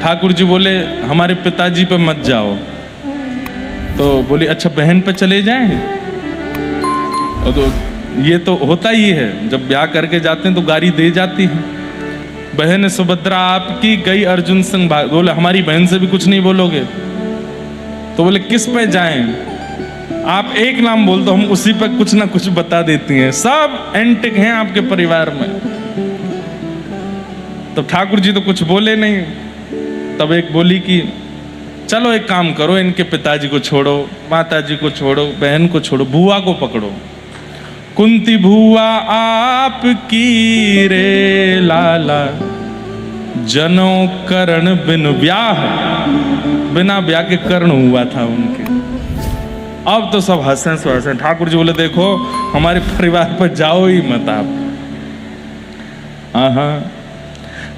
ठाकुर जी बोले हमारे पिताजी पे मत जाओ। तो बोली अच्छा बहन पे चले जाएं। और तो ये तो होता ही है, जब ब्याह करके जाते हैं तो गाड़ी दे जाती है। बहन सुभद्रा आपकी गई अर्जुन सिंह भाग। बोले हमारी बहन से भी कुछ नहीं बोलोगे? तो बोले किस पे जाएं? आप एक नाम बोल दो, हम उसी पे कुछ ना कुछ बता देती हैं। सब एंटिक हैं आपके परिवार में। तो ठाकुर जी तो कुछ बोले नहीं। तब एक बोली कि चलो एक काम करो, इनके पिताजी को छोड़ो, माताजी को छोड़ो, बहन को छोड़ो, बुआ को पकड़ो। कुंती बुआ आपकी रे लाला, जनो करण बिन ब्याह। बिना ब्याह के कर्ण हुआ था उनके। अब तो सब हंसे सो हंसे। ठाकुर जी बोले देखो हमारे परिवार पर जाओ ही मत आप। हाँ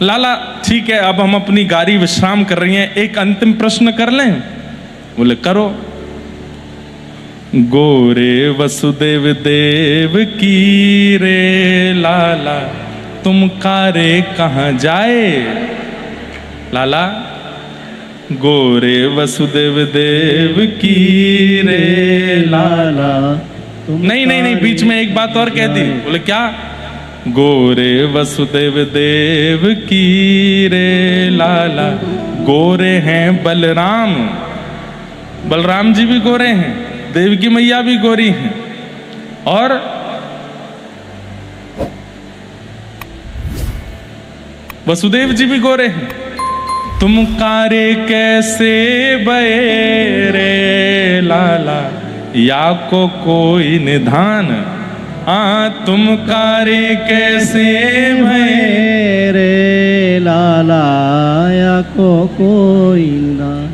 लाला ठीक है, अब हम अपनी गाड़ी विश्राम कर रही हैं, एक अंतिम प्रश्न कर लें? बोले करो। गोरे वसुदेव देव की रे लाला, तुम कारे कहाँ जाए? लाला गोरे वसुदेव देव की रे लाला। नहीं नहीं नहीं, बीच में एक बात और कह दी। बोले क्या? गोरे वसुदेव देव की रे लाला, गोरे हैं बलराम। बलराम जी भी गोरे हैं, देवकी मैया भी गोरी हैं, और वसुदेव जी भी गोरे हैं। तुम कारे कैसे बये रे लाला, या को कोई निधान। तुम कारे कैसे भये रे लाला, या को कोई निधान।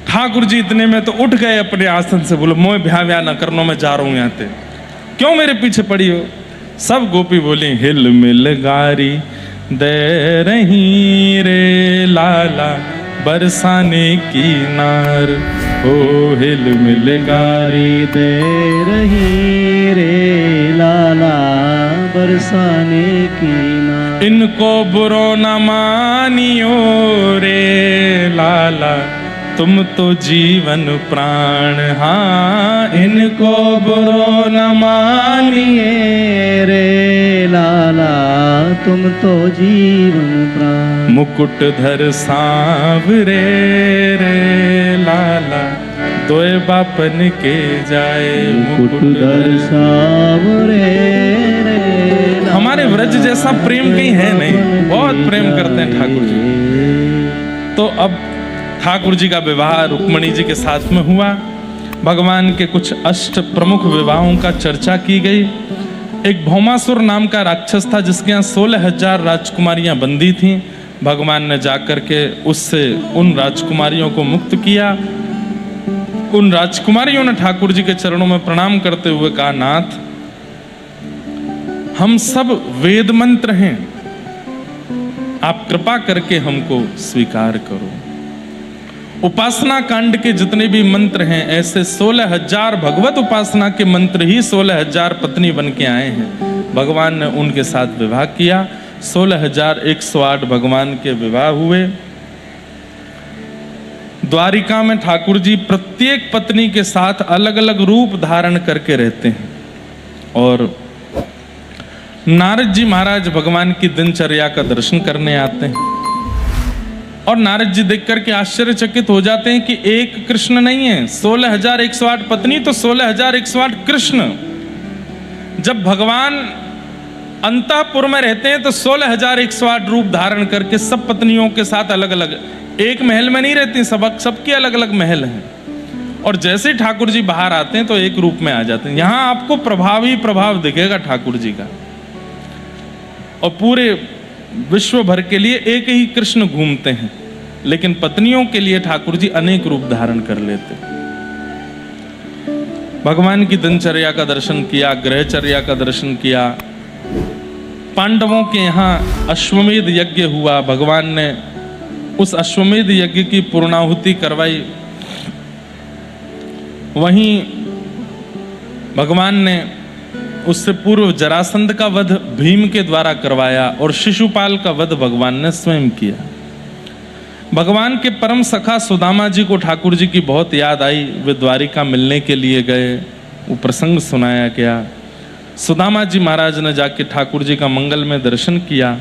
ठाकुर जी इतने में तो उठ गए अपने आसन से। बोले मोह ब्याह व्याह न करनो, मैं जा रहा हूं यहां से, क्यों मेरे पीछे पड़ी हो? सब गोपी बोली हिल मिल गारी दे रही रे लाला, बरसाने की नार। ओ हिल मिल गारी दे रही रे लाला, बरसाने की नार। इनको बुरो न मानियो रे लाला, तुम तो जीवन प्राण। हाँ इनको बुरो न मानिए रे लाला, तुम तो जीवन प्राण। मुकुट धर सांवरे रे लाला, दोए बापन के जाए। मुकुट धर सांवरे रे लाला। हमारे व्रज जैसा प्रेम कहीं है नहीं, बहुत प्रेम करते हैं ठाकुर जी। तो अब ठाकुर जी का विवाह रुक्मणी जी के साथ में हुआ। भगवान के कुछ अष्ट प्रमुख विवाहों का चर्चा की गई। एक भौमासुर नाम का राक्षस था जिसके यहाँ 16,000 राजकुमारियां बंदी थीं। भगवान ने जाकर के उससे उन राजकुमारियों को मुक्त किया। उन राजकुमारियों ने ठाकुर जी के चरणों में प्रणाम करते हुए कहा, नाथ हम सब वेद मंत्र हैं, आप कृपा करके हमको स्वीकार करो। उपासना कांड के जितने भी मंत्र हैं, ऐसे 16,000 भगवत उपासना के मंत्र ही 16,000 पत्नी बन के आए हैं। भगवान ने उनके साथ विवाह किया। 16,108 भगवान के विवाह हुए। द्वारिका में ठाकुर जी प्रत्येक पत्नी के साथ अलग अलग रूप धारण करके रहते हैं। और नारद जी महाराज भगवान की दिनचर्या का दर्शन करने आते हैं, और नारद जी देख करके आश्चर्यचकित हो जाते हैं कि एक कृष्ण नहीं है, 16,108 पत्नी तो 16,108 कृष्ण। जब भगवान अंतःपुर में रहते हैं तो 16,108 रूप धारण करके सब पत्नियों के साथ अलग अलग, एक महल में नहीं रहती, सबके अलग अलग महल हैं। और जैसे ही ठाकुर जी बाहर आते हैं तो एक रूप में आ जाते हैं। यहां आपको प्रभाव ही प्रभाव दिखेगा ठाकुर जी का। और पूरे विश्व भर के लिए एक ही कृष्ण घूमते हैं, लेकिन पत्नियों के लिए ठाकुर जी अनेक रूप धारण कर लेते। भगवान की दिनचर्या का दर्शन किया, ग्रहचर्या का दर्शन किया। पांडवों के यहाँ अश्वमेध यज्ञ हुआ। भगवान ने उस अश्वमेध यज्ञ की पूर्णाहुति करवाई। वहीं भगवान ने उससे पूर्व जरासंध का वध भीम के द्वारा करवाया और शिशुपाल का वध भगवान ने स्वयं किया। भगवान के परम सखा सुदामा जी को ठाकुर जी की बहुत याद आई। वे द्वारिका मिलने के लिए गए, वो प्रसंग सुनाया गया। सुदामा जी महाराज ने जाके ठाकुर जी का मंगल में दर्शन किया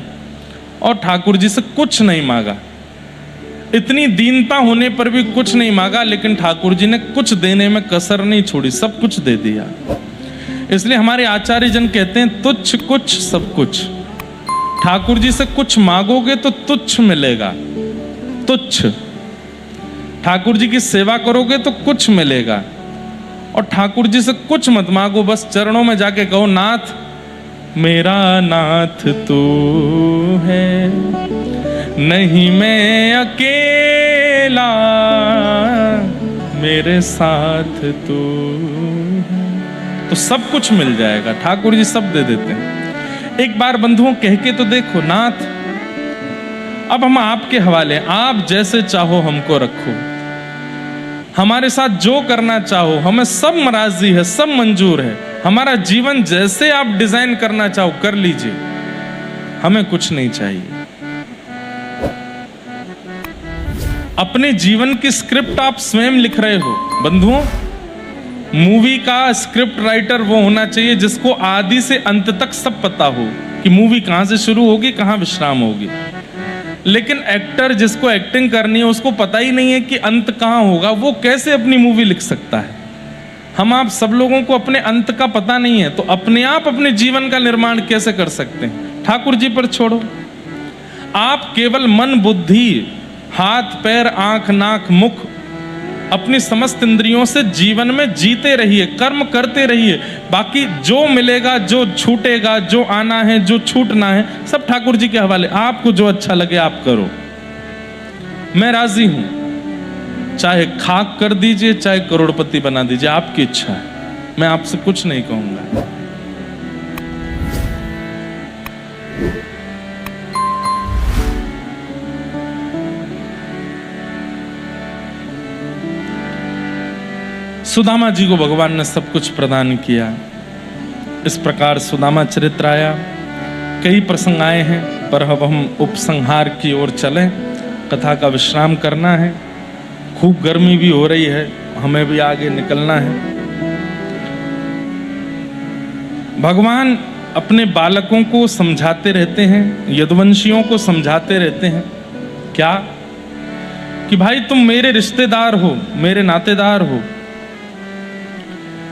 और ठाकुर जी से कुछ नहीं मांगा। इतनी दीनता होने पर भी कुछ नहीं मांगा, लेकिन ठाकुर जी ने कुछ देने में कसर नहीं छोड़ी, सब कुछ दे दिया। इसलिए हमारे आचार्य जन कहते हैं तुच्छ कुछ सब कुछ। ठाकुर जी से कुछ मांगोगे तो तुच्छ मिलेगा, तुच्छ। ठाकुर जी की सेवा करोगे तो कुछ मिलेगा। और ठाकुर जी से कुछ मत मांगो, बस चरणों में जाके कहो नाथ मेरा नाथ तू है, नहीं मैं अकेला, मेरे साथ तू है, तो सब कुछ मिल जाएगा। ठाकुर जी सब दे देते हैं। एक बार बंधुओं कह के तो देखो, नाथ अब हम आपके हवाले, आप जैसे चाहो हमको रखो, हमारे साथ जो करना चाहो, हमें सब मराजी है, सब मंजूर है, हमारा जीवन जैसे आप डिजाइन करना चाहो कर लीजिए, हमें कुछ नहीं चाहिए। अपने जीवन की स्क्रिप्ट आप स्वयं लिख रहे हो। बंधुओं, मूवी का स्क्रिप्ट राइटर वो होना चाहिए जिसको आदि से अंत तक सब पता हो कि मूवी कहां से शुरू होगी, कहां विश्राम होगी। लेकिन एक्टर जिसको एक्टिंग करनी है उसको पता ही नहीं है कि अंत कहां होगा, वो कैसे अपनी मूवी लिख सकता है? हम आप सब लोगों को अपने अंत का पता नहीं है, तो अपने आप अपने जीवन का निर्माण कैसे कर सकते हैं? ठाकुर जी पर छोड़ो। आप केवल मन बुद्धि, हाथ पैर आंख नाक मुख, अपनी समस्त इंद्रियों से जीवन में जीते रहिए, कर्म करते रहिए। बाकी जो मिलेगा, जो छूटेगा, जो आना है, जो छूटना है, सब ठाकुर जी के हवाले। आपको जो अच्छा लगे आप करो, मैं राजी हूं। चाहे खाक कर दीजिए, चाहे करोड़पति बना दीजिए, आपकी इच्छा है, मैं आपसे कुछ नहीं कहूंगा। सुदामा जी को भगवान ने सब कुछ प्रदान किया। इस प्रकार सुदामा चरित्र आया। कई प्रसंग आए हैं, पर अब हम उपसंहार की ओर चलें। कथा का विश्राम करना है, खूब गर्मी भी हो रही है, हमें भी आगे निकलना है। भगवान अपने बालकों को समझाते रहते हैं, यदुवंशियों को समझाते रहते हैं। क्या? कि भाई तुम मेरे रिश्तेदार हो, मेरे नातेदार हो।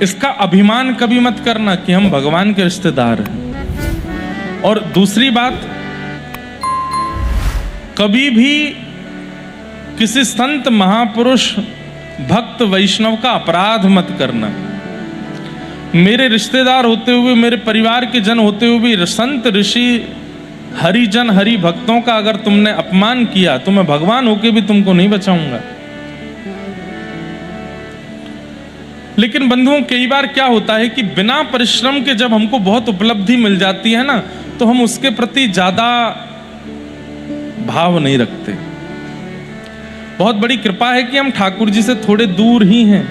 इसका अभिमान कभी मत करना कि हम भगवान के रिश्तेदार हैं। और दूसरी बात, कभी भी किसी संत महापुरुष भक्त वैष्णव का अपराध मत करना। मेरे रिश्तेदार होते हुए, मेरे परिवार के जन होते हुए भी संत ऋषि हरिजन हरि भक्तों का अगर तुमने अपमान किया तो मैं भगवान होके भी तुमको नहीं बचाऊंगा। लेकिन बंधुओं, कई बार क्या होता है कि बिना परिश्रम के जब हमको बहुत उपलब्धि मिल जाती है ना, तो हम उसके प्रति ज्यादा भाव नहीं रखते। बहुत बड़ी कृपा है कि हम ठाकुर जी से थोड़े दूर ही हैं।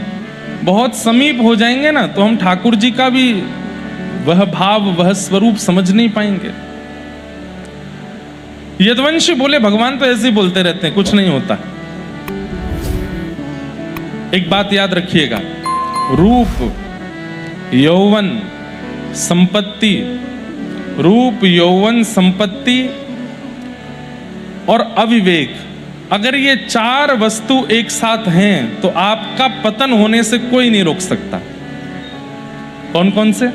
बहुत समीप हो जाएंगे ना तो हम ठाकुर जी का भी वह भाव, वह स्वरूप समझ नहीं पाएंगे। यदुवंशी बोले भगवान तो ऐसे ही बोलते रहते हैं, कुछ नहीं होता। एक बात याद रखिएगा, रूप यौवन संपत्ति, रूप यौवन संपत्ति और अविवेक, अगर ये चार वस्तु एक साथ हैं तो आपका पतन होने से कोई नहीं रोक सकता। कौन कौन से?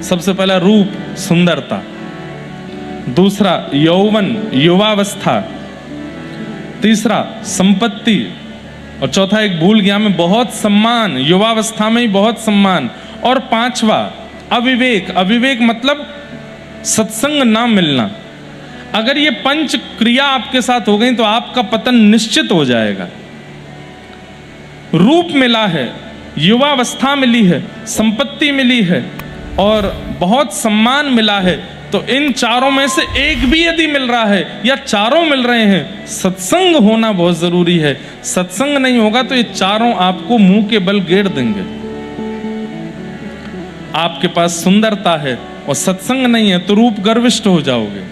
सबसे पहला रूप, सुंदरता। दूसरा यौवन, युवावस्था। तीसरा संपत्ति। और चौथा एक भूल गया मैं, बहुत सम्मान, युवावस्था में ही बहुत सम्मान। और पांचवा अविवेक। अविवेक मतलब सत्संग ना मिलना। अगर ये पंच क्रिया आपके साथ हो गई तो आपका पतन निश्चित हो जाएगा। रूप मिला है, युवावस्था मिली है, संपत्ति मिली है और बहुत सम्मान मिला है, तो इन चारों में से एक भी यदि मिल रहा है या चारों मिल रहे हैं, सत्संग होना बहुत जरूरी है। सत्संग नहीं होगा तो ये चारों आपको मुंह के बल गेड़ देंगे। आपके पास सुंदरता है और सत्संग नहीं है तो रूप गर्विष्ठ हो जाओगे।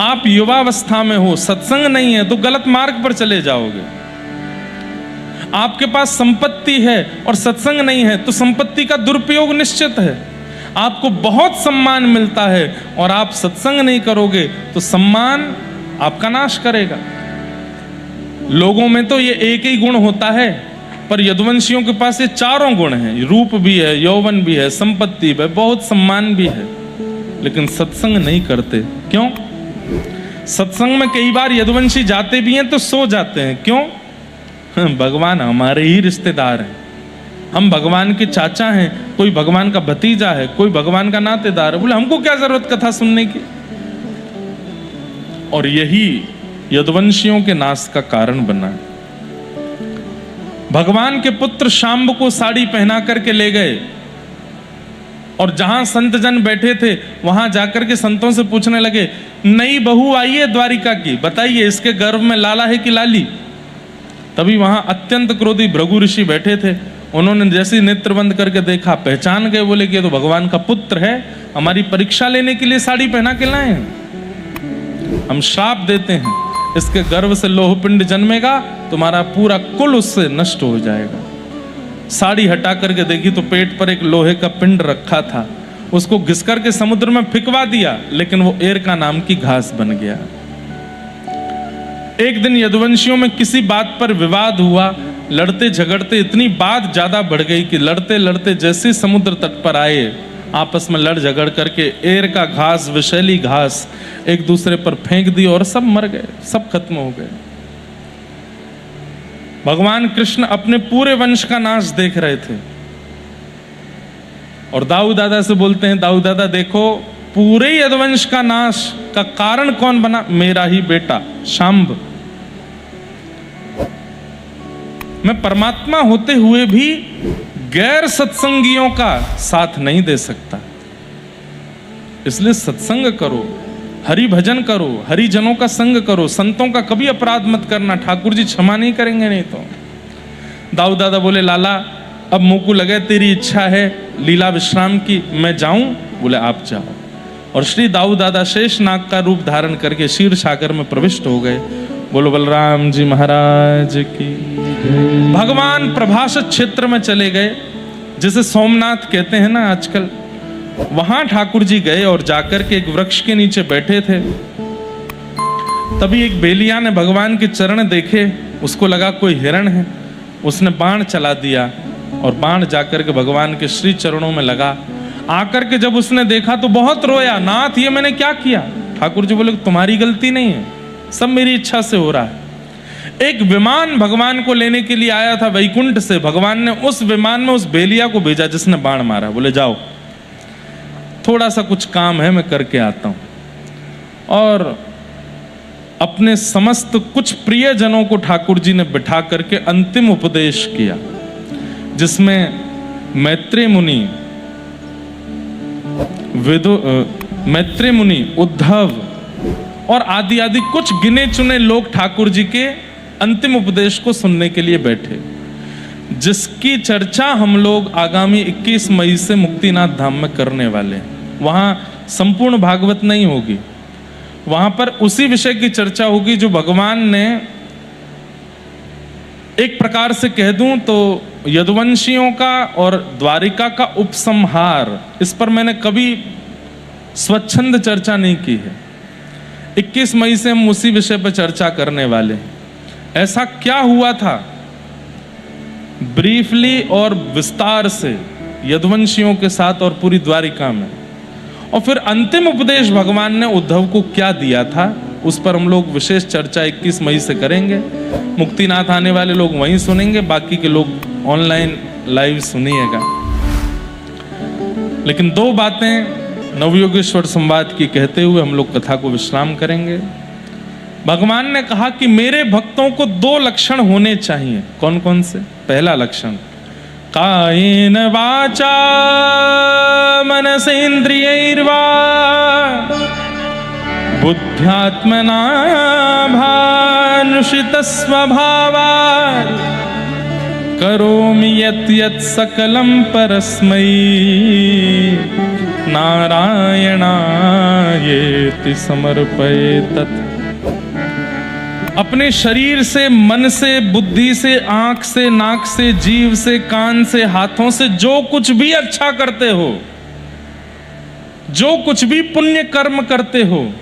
आप युवावस्था में हो, सत्संग नहीं है तो गलत मार्ग पर चले जाओगे। आपके पास संपत्ति है और सत्संग नहीं है तो संपत्ति का दुरुपयोग निश्चित है। आपको बहुत सम्मान मिलता है और आप सत्संग नहीं करोगे तो सम्मान आपका नाश करेगा। लोगों में तो ये एक ही गुण होता है, पर यदुवंशियों के पास ये चारों गुण हैं। रूप भी है, यौवन भी है, संपत्ति भी है, बहुत सम्मान भी है, लेकिन सत्संग नहीं करते। क्यों? सत्संग में कई बार यदुवंशी जाते भी हैं तो सो जाते हैं। क्यों? भगवान हमारे ही रिश्तेदार हैं, हम भगवान के चाचा हैं, कोई भगवान का भतीजा है, कोई भगवान का नातेदार है। बोले हमको क्या जरूरत कथा सुनने की। और यही यदुवंशियों के नाश का कारण बना। भगवान के पुत्र शांब को साड़ी पहना करके ले गए और जहां संत जन बैठे थे वहां जाकर के संतों से पूछने लगे, नई बहू आई है द्वारिका की, बताइए इसके गर्भ में लाला है कि लाली। तभी वहां अत्यंत क्रोधी भृगु ऋषि बैठे थे। उन्होंने जैसे नेत्र बंद करके देखा, पहचान गए, बोले कि ये तो भगवान का पुत्र है, हमारी परीक्षा लेने के लिए साड़ी पहना के लाए हैं। हम श्राप देते हैं, इसके गर्भ से लोह पिंड जन्मेगा, तुम्हारा पूरा कुल उससे नष्ट हो जाएगा। साड़ी हटा करके देखी तो पेट पर एक लोहे का पिंड रखा था, उसको घिस करके समुद्र में फिकवा दिया, लेकिन वो एरका नाम की घास बन गया। एक दिन यदुवंशियों में किसी बात पर विवाद हुआ, लड़ते झगड़ते इतनी बात ज्यादा बढ़ गई कि लड़ते लड़ते जैसे समुद्र तट पर आए, आपस में लड़ झगड़ करके एर का घास, विषैली घास एक दूसरे पर फेंक दी और सब मर गए, सब खत्म हो गए। भगवान कृष्ण अपने पूरे वंश का नाश देख रहे थे और दाऊ दादा से बोलते हैं, दाऊ दादा देखो पूरे यदुवंश का नाश का कारण कौन बना? मेरा ही बेटा शांब। मैं परमात्मा होते हुए भी गैर सत्संगियों का साथ नहीं दे सकता, इसलिए सत्संग करो, हरि भजन करो, हरि जनों का संग करो, संतों का कभी अपराध मत करना, ठाकुर जी क्षमा नहीं करेंगे नहीं तो। दाऊ दादा बोले, लाला अब मुंह को लगे तेरी इच्छा है लीला विश्राम की, मैं जाऊं? बोले आप जाओ। और श्री दाऊ दादा शेष नाग का रूप धारण करके क्षीर सागर में प्रविष्ट हो गए। बोलो बलराम जी महाराज की। भगवान प्रभास क्षेत्र में चले गए, जिसे सोमनाथ कहते हैं ना आजकल, वहां ठाकुर जी गए और जाकर के एक वृक्ष के नीचे बैठे थे। तभी एक बेलिया ने भगवान के चरण देखे, उसको लगा कोई हिरण है, उसने बाण चला दिया और बाण जाकर के भगवान के श्री चरणों में लगा। आकर के जब उसने देखा तो बहुत रोया, नाथ ये मैंने क्या किया? ठाकुर जी बोले तुम्हारी गलती नहीं है, सब मेरी इच्छा से हो रहा है। एक विमान भगवान को लेने के लिए आया था वैकुंठ से, भगवान ने उस विमान में उस बेलिया को भेजा जिसने बाण मारा। बोले जाओ, थोड़ा सा कुछ काम है मैं करके आता हूं। और अपने समस्त कुछ प्रियजनों को ठाकुर जी ने बिठा करके अंतिम उपदेश किया, जिसमें मैत्रेय मुनि, उद्धव और आदि आदि कुछ गिने चुने लोग ठाकुर जी के अंतिम उपदेश को सुनने के लिए बैठे, जिसकी चर्चा हम लोग आगामी 21 मई से मुक्तिनाथ धाम में करने वाले हैं। वहां संपूर्ण भागवत नहीं होगी, वहां पर उसी विषय की चर्चा होगी जो भगवान ने, एक प्रकार से कह दूं तो यदुवंशियों का और द्वारिका का उपसंहार। इस पर मैंने कभी स्वच्छंद चर्चा नहीं की है। 21 मई से हम उसी विषय पर चर्चा करने वाले हैं। ऐसा क्या हुआ था ब्रीफली और विस्तार से यदुवंशियों के साथ और पूरी द्वारिका में, और फिर अंतिम उपदेश भगवान ने उद्धव को क्या दिया था, उस पर हम लोग विशेष चर्चा 21 मई से करेंगे। मुक्तिनाथ आने वाले लोग वहीं सुनेंगे, बाकी के लोग ऑनलाइन लाइव सुनिएगा। लेकिन दो बातें नवयोगेश्वर संवाद की कहते हुए हम लोग कथा को विश्राम करेंगे। भगवान ने कहा कि मेरे भक्तों को 2 लक्षण होने चाहिए। कौन कौन से? पहला लक्षण, कायेन वाचा मनसेन्द्रियैर्वा बुद्ध्यात्मना भानुषित स्वभावात् करोमि यत् यत् सकलं परस्मै नारायणायेति समर्पयेतत्। अपने शरीर से, मन से, बुद्धि से, आंख से, नाक से, जीव से, कान से, हाथों से जो कुछ भी अच्छा करते हो, जो कुछ भी पुण्य कर्म करते हो,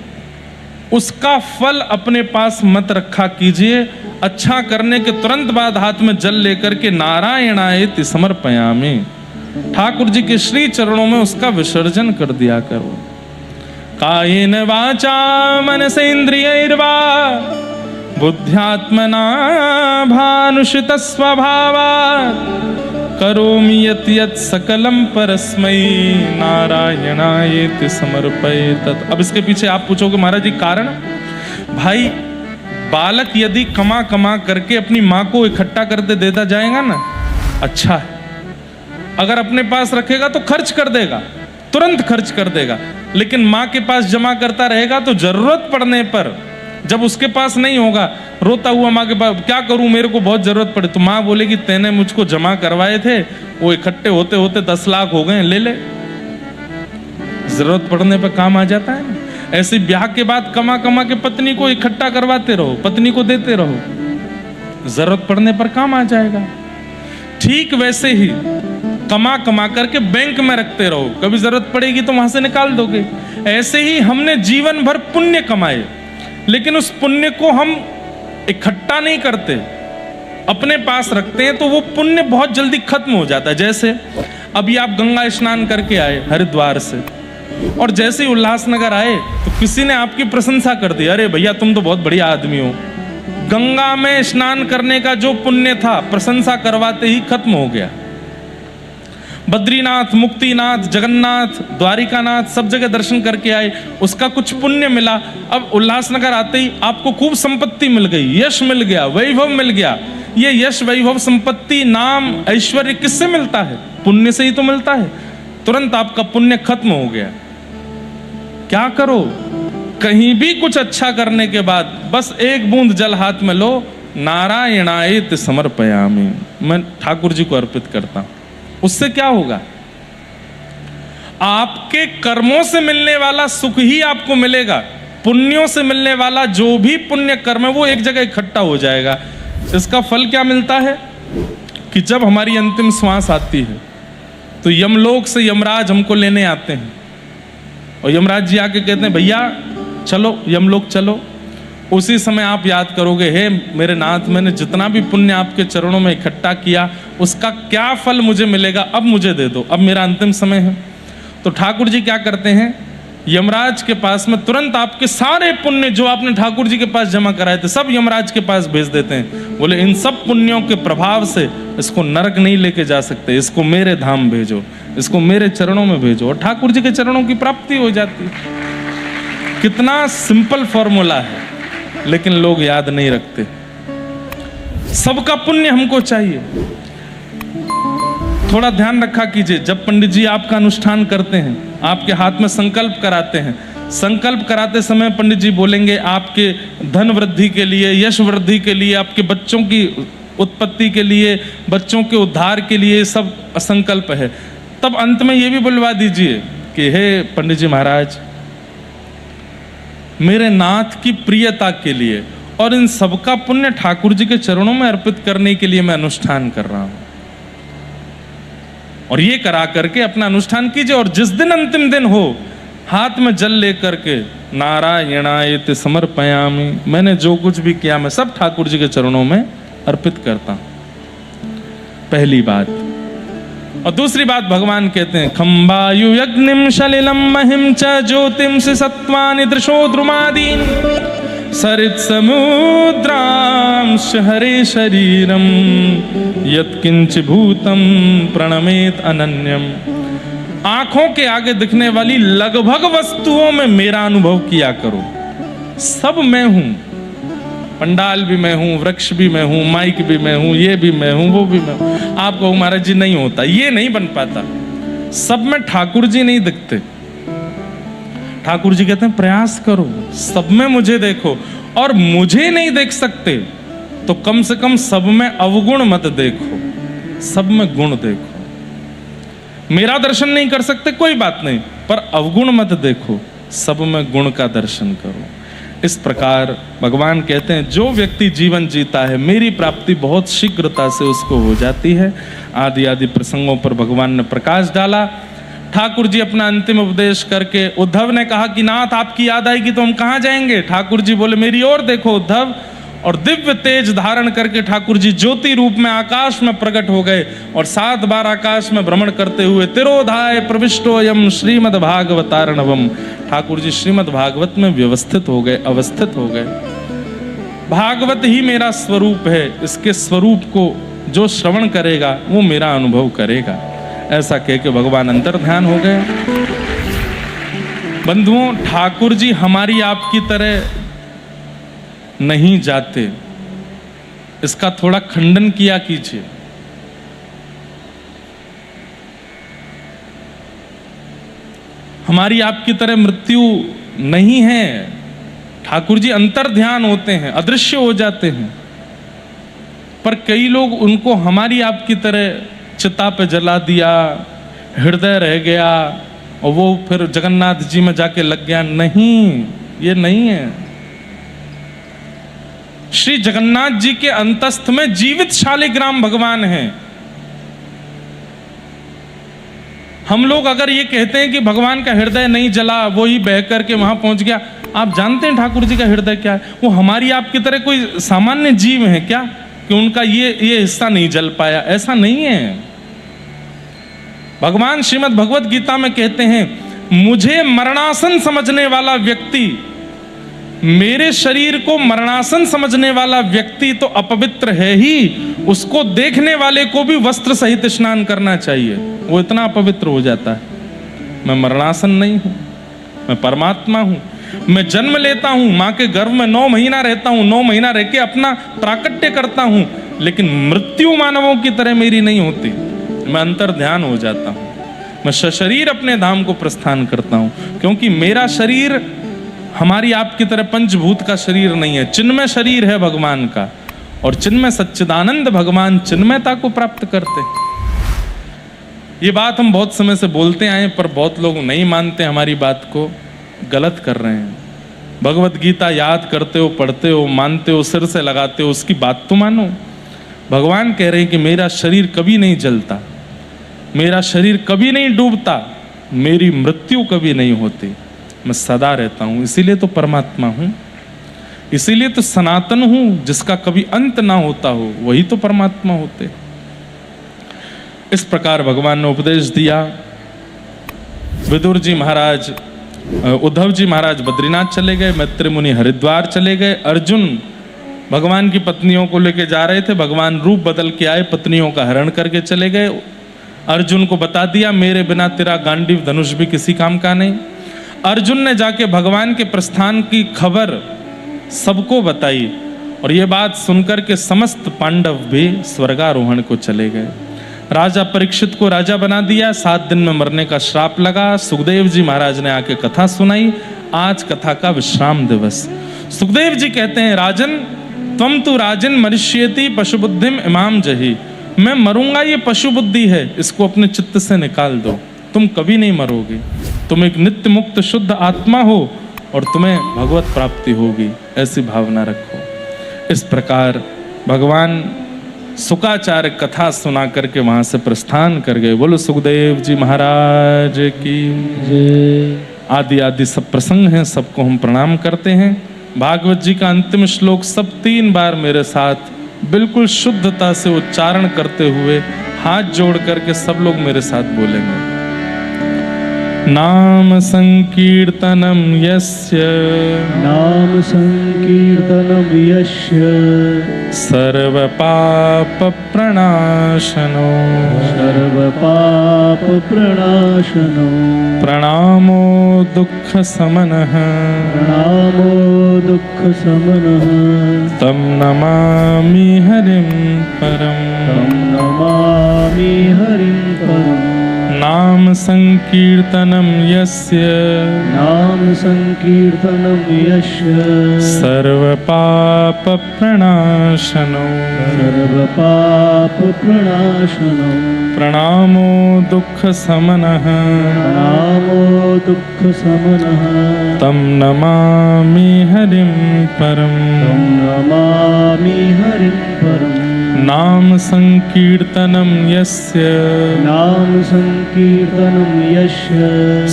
उसका फल अपने पास मत रखा कीजिए। अच्छा करने के तुरंत बाद हाथ में जल लेकर के नारायणायेति समर्पयामि, ठाकुर जी के श्री चरणों में उसका विसर्जन कर दिया करो। कायेन वाचा मनसेन्द्रियैर्वा बुद्ध्यात्मना भानुषित स्वभावात् करोमि यत् यत् सकलं परस्मै नारायणायेति समर्पयेतत्। अब इसके पीछे आप पूछोगे महाराज जी कारण? भाई बालक यदि कमा कमा करके अपनी माँ को इकट्ठा करके देता जाएगा ना, अच्छा है। अगर अपने पास रखेगा तो खर्च कर देगा, तुरंत खर्च कर देगा। लेकिन माँ के पास जमा करता रहेगा तो जरूरत पड़ने पर, जब उसके पास नहीं होगा, रोता हुआ माँ के पास, क्या करूं मेरे को बहुत जरूरत पड़े, तो माँ बोलेगी तेने मुझको जमा करवाए थे, वो इकट्ठे होते होते 10 लाख हो गए, ले ले। जरूरत पड़ने पर काम आ जाता है। ऐसे ब्याह के बाद कमा कमा के पत्नी को इकट्ठा करवाते रहो, पत्नी को देते रहो, जरूरत पड़ने पर काम आ जाएगा। ठीक वैसे ही कमा कमा करके बैंक में रखते रहो, कभी जरूरत पड़ेगी तो वहां से निकाल दोगे। ऐसे ही हमने जीवन भर पुण्य कमाए, लेकिन उस पुण्य को हम इकट्ठा नहीं करते, अपने पास रखते हैं, तो वो पुण्य बहुत जल्दी खत्म हो जाता है। जैसे अभी आप गंगा स्नान करके आए हरिद्वार से, और जैसे ही उल्लासनगर आए तो किसी ने आपकी प्रशंसा कर दी, अरे भैया तुम तो बहुत बढ़िया आदमी हो। गंगा में स्नान करने का जो पुण्य था, प्रशंसा करवाते ही खत्म हो गया। बद्रीनाथ, मुक्तिनाथ, जगन्नाथ, द्वारिकानाथ सब जगह दर्शन करके आए, उसका कुछ पुण्य मिला। अब उल्लासनगर आते ही आपको खूब संपत्ति मिल गई, यश मिल गया, वैभव मिल गया। ये यश, वैभव, संपत्ति, नाम, ऐश्वर्य किससे मिलता है? पुण्य से ही तो मिलता है। तुरंत आपका पुण्य खत्म हो गया। क्या करो? कहीं भी कुछ अच्छा करने के बाद बस एक बूंद जल हाथ में लो, नारायणायेति समर्पयामि, मैं ठाकुर जी को अर्पित करता हूं। उससे क्या होगा? आपके कर्मों से मिलने वाला सुख ही आपको मिलेगा। पुण्यों से मिलने वाला जो भी पुण्य कर्म है वो एक जगह इकट्ठा हो जाएगा। इसका फल क्या मिलता है कि जब हमारी अंतिम श्वास आती है तो यमलोक से यमराज हमको लेने आते हैं, और यमराज जी आके कहते हैं भैया चलो यमलोक चलो। उसी समय आप याद करोगे, हे मेरे नाथ, मैंने जितना भी पुण्य आपके चरणों में इकट्ठा किया उसका क्या फल मुझे मिलेगा, अब मुझे दे दो, अब मेरा अंतिम समय है। तो ठाकुर जी क्या करते हैं, यमराज के पास में तुरंत आपके सारे पुण्य जो आपने ठाकुर जी के पास जमा कराए थे सब यमराज के पास भेज देते हैं। बोले इन सब पुण्यों के प्रभाव से इसको नरक नहीं लेके जा सकते, इसको मेरे धाम भेजो, इसको मेरे चरणों में भेजो, और ठाकुर जी के चरणों की प्राप्ति हो जाती है। कितना सिंपल फॉर्मूला है, लेकिन लोग याद नहीं रखते। सबका पुण्य हमको चाहिए। थोड़ा ध्यान रखा कीजिए, जब पंडित जी आपका अनुष्ठान करते हैं, आपके हाथ में संकल्प कराते हैं, संकल्प कराते समय पंडित जी बोलेंगे आपके धन वृद्धि के लिए, यश वृद्धि के लिए, आपके बच्चों की उत्पत्ति के लिए, बच्चों के उद्धार के लिए सब संकल्प है। तब अंत में ये भी बुलवा दीजिए कि हे पंडित जी महाराज, मेरे नाथ की प्रियता के लिए और इन सबका पुण्य ठाकुर जी के चरणों में अर्पित करने के लिए मैं अनुष्ठान कर रहा हूं। और ये करा करके अपना अनुष्ठान कीजिए, और जिस दिन अंतिम दिन हो हाथ में जल लेकर के नारायणायेति समर्पयामि, मैंने जो कुछ भी किया मैं सब ठाकुर जी के चरणों में अर्पित करता हूं। पहली बात। और दूसरी बात भगवान कहते हैं, खम्बायु यज्ञिम सलिलम महिम च ज्योतिम से सत्वानि दृशो द्रुमादीन सरित समुद्रांश हरे शरीरम यत्किंच भूतम प्रणमेत अनन्यम। आंखों के आगे दिखने वाली लगभग वस्तुओं में मेरा अनुभव किया करो। सब मैं हूं, पंडाल भी मैं हूं, वृक्ष भी मैं हूं, माइक भी मैं हूं, ये भी मैं हूं, वो भी मैं हूं। आप कहो महाराज जी नहीं होता, ये नहीं बन पाता। सब में ठाकुर जी नहीं दिखते। ठाकुर जी कहते हैं प्रयास करो, सब में मुझे देखो, और मुझे नहीं देख सकते तो कम से कम सब में अवगुण मत देखो। सब में गुण देखो। मेरा दर्शन नहीं कर सकते कोई बात नहीं, पर अवगुण मत देखो, सब में गुण का दर्शन करो। इस प्रकार भगवान कहते हैं जो व्यक्ति जीवन जीता है मेरी प्राप्ति बहुत शीघ्रता से उसको हो जाती है। आदि आदि प्रसंगों पर भगवान ने प्रकाश डाला। ठाकुर जी अपना अंतिम उपदेश करके, उद्धव ने कहा कि नाथ आपकी याद आएगी तो हम कहाँ जाएंगे। ठाकुर जी बोले मेरी ओर देखो उद्धव, और दिव्य तेज धारण करके ठाकुर जी ज्योति रूप में आकाश में प्रकट हो गए और 7 बार आकाश में भ्रमण करते हुए तिरोधाय प्रविष्टोयम श्रीमद् भागवतार्णवम, ठाकुर जी श्रीमद् भागवत में व्यवस्थित हो गए, अवस्थित हो गए। भागवत ही मेरा स्वरूप है, इसके स्वरूप को जो श्रवण करेगा वो मेरा अनुभव करेगा। ऐसा कह के भगवान अंतर ध्यान हो गए। बंधुओं, ठाकुर जी हमारी आपकी तरह नहीं जाते, इसका थोड़ा खंडन किया कीजिए। हमारी आपकी तरह मृत्यु नहीं है। ठाकुर जी अंतर ध्यान होते हैं, अदृश्य हो जाते हैं, पर कई लोग उनको हमारी आपकी तरह चिता पे जला दिया, हृदय रह गया और वो फिर जगन्नाथ जी में जाके लग गया। नहीं, ये नहीं है। श्री जगन्नाथ जी के अंतस्थ में जीवित शालिग्राम भगवान हैं। हम लोग अगर ये कहते हैं कि भगवान का हृदय नहीं जला, वो ही बह करके वहां पहुंच गया, आप जानते हैं ठाकुर जी का हृदय क्या है? वो हमारी आपकी तरह कोई सामान्य जीव है क्या कि उनका ये हिस्सा नहीं जल पाया? ऐसा नहीं है। भगवान श्रीमद् भगवत गीता में कहते हैं, मुझे मरणासन समझने वाला व्यक्ति, मेरे शरीर को मरणासन समझने वाला व्यक्ति तो अपवित्र है ही, उसको देखने वाले को भी वस्त्र सहित स्नान करना चाहिए। वो इतना अपवित्र हो जाता है। मैं मरणासन नहीं हूं, मैं परमात्मा हूं। मैं जन्म लेता हूं, मां के गर्भ में 9 महीना रहता हूं, 9 महीना रह के अपना प्राकट्य करता हूं, लेकिन मृत्यु मानवों की तरह मेरी नहीं होती। मैं अंतर ध्यान हो जाता हूं, मैं सशरीर अपने धाम को प्रस्थान करता हूं, क्योंकि मेरा शरीर हमारी आपकी तरह पंचभूत का शरीर नहीं है, चिन्मय शरीर है भगवान का। और चिन्मय सच्चिदानंद भगवान चिन्मयता को प्राप्त करते। ये बात हम बहुत समय से बोलते आए, पर बहुत लोग नहीं मानते, हमारी बात को गलत कर रहे हैं। भगवत गीता याद करते हो, पढ़ते हो, मानते हो, सिर से लगाते हो, उसकी बात तो मानो। भगवान कह रहे हैं कि मेरा शरीर कभी नहीं जलता, मेरा शरीर कभी नहीं डूबता, मेरी मृत्यु कभी नहीं होती, मैं सदा रहता हूं। इसीलिए तो परमात्मा हूं, इसीलिए तो सनातन हूं, जिसका कभी अंत ना होता हो, वही तो परमात्मा होते। इस प्रकार भगवान ने उपदेश दिया। विदुर जी महाराज, उद्धव जी महाराज बद्रीनाथ चले गए, मैत्री मुनि हरिद्वार चले गए। अर्जुन भगवान की पत्नियों को लेके जा रहे थे, भगवान रूप बदल के आए, पत्नियों का हरण करके चले गए। अर्जुन को बता दिया, मेरे बिना तेरा गांडीव धनुष भी किसी काम का नहीं। अर्जुन ने जाके भगवान के प्रस्थान की खबर सबको बताई, और ये बात सुनकर के समस्त पांडव भी स्वर्गारोहण को चले गए। राजा परीक्षित को राजा बना दिया, 7 दिन में मरने का श्राप लगा। सुखदेव जी महाराज ने आके कथा सुनाई। आज कथा का विश्राम दिवस। सुखदेव जी कहते हैं, राजन त्वम तु राजन मरिष्येति पशु बुद्धिम इमाम जही। मैं मरूंगा, ये पशु बुद्धि है, इसको अपने चित्त से निकाल दो। तुम कभी नहीं मरोगे, तुम एक नित्य मुक्त शुद्ध आत्मा हो और तुम्हें भगवत प्राप्ति होगी, ऐसी भावना रखो। इस प्रकार भगवान सुकाचार्य कथा सुना करके वहां से प्रस्थान कर गए। बोलो सुखदेव जी महाराज की जय। आदि आदि सब प्रसंग हैं, सबको हम प्रणाम करते हैं। भागवत जी का अंतिम श्लोक सब 3 बार मेरे साथ बिल्कुल शुद्धता से उच्चारण करते हुए हाथ जोड़ करके सब लोग मेरे साथ बोलेंगे। नाम संकीर्तनम यस्य, नाम संकीर्तनम यस्य, सर्व पाप प्रणाशनो, सर्व पाप प्रणाशनो, प्रणामो दुख समनः, प्रणामो दुख समनः, तम नमामि हरिं परम, तम नमामि हरिं परम। नाम संकीर्तनम यस्य नाम संकीर्तनं यस्य सर्व पाप प्रणाशनो सर्वपापप्रणाशनो प्रणामो दुःख समनः प्रणामो दुःखशमनः तम नमामि हरिं परम तं नमामि हरिं परम् नाम संकीर्तनम यस्य नाम संकीर्तनं यस्य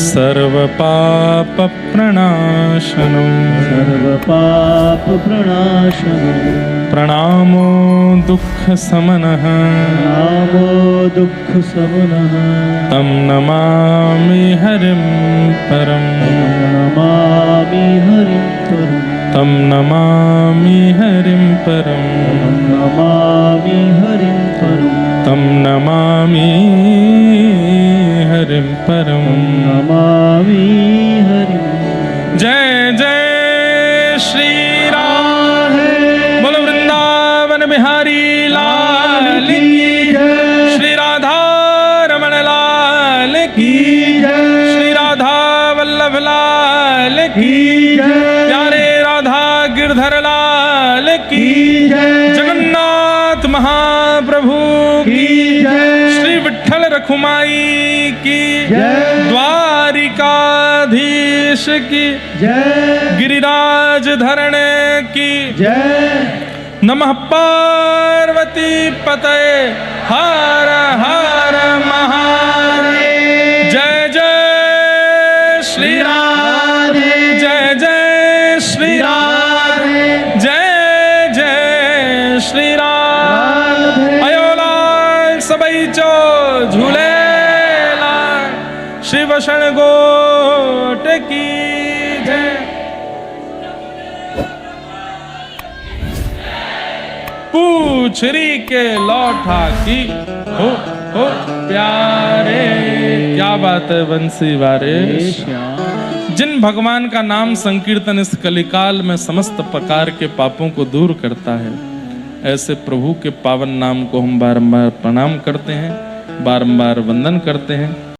सर्व पाप प्रणाशनो सर्वपापप्रणाशनो प्रणामो दुःख समनः प्रणामो दुःखशमनः तम नमामि हरिं परम नमामि हरिं परम् तम नमामि हरिं परम नमामि हरिं परम् तम नमामि हरिं परम नमामि हरिं जय जय श्री राम बोलो वृंदावन बिहारी लाल की श्री राधा रमण लाल की श्री राधा वल्लभ लाल की प्यारे राधा गिरधर लाल की जगन्नाथ महाप्रभु की श्री विठ्ठल रखुमाई की द्वारिकाधीश की जय गिरिराज धरण की जय नमः पार्वती पतये हर हर महादेव जय जय श्री राम जय जय श्री राम जय जय श्री राम अयोला सबई चो झूले श्री वषण गोट की जय पूछरी के लौठा की हो प्यारे क्या बात है बंसी वारे जिन भगवान का नाम संकीर्तन इस कलिकाल में समस्त प्रकार के पापों को दूर करता है ऐसे प्रभु के पावन नाम को हम बारंबार प्रणाम करते हैं बारंबार वंदन करते हैं।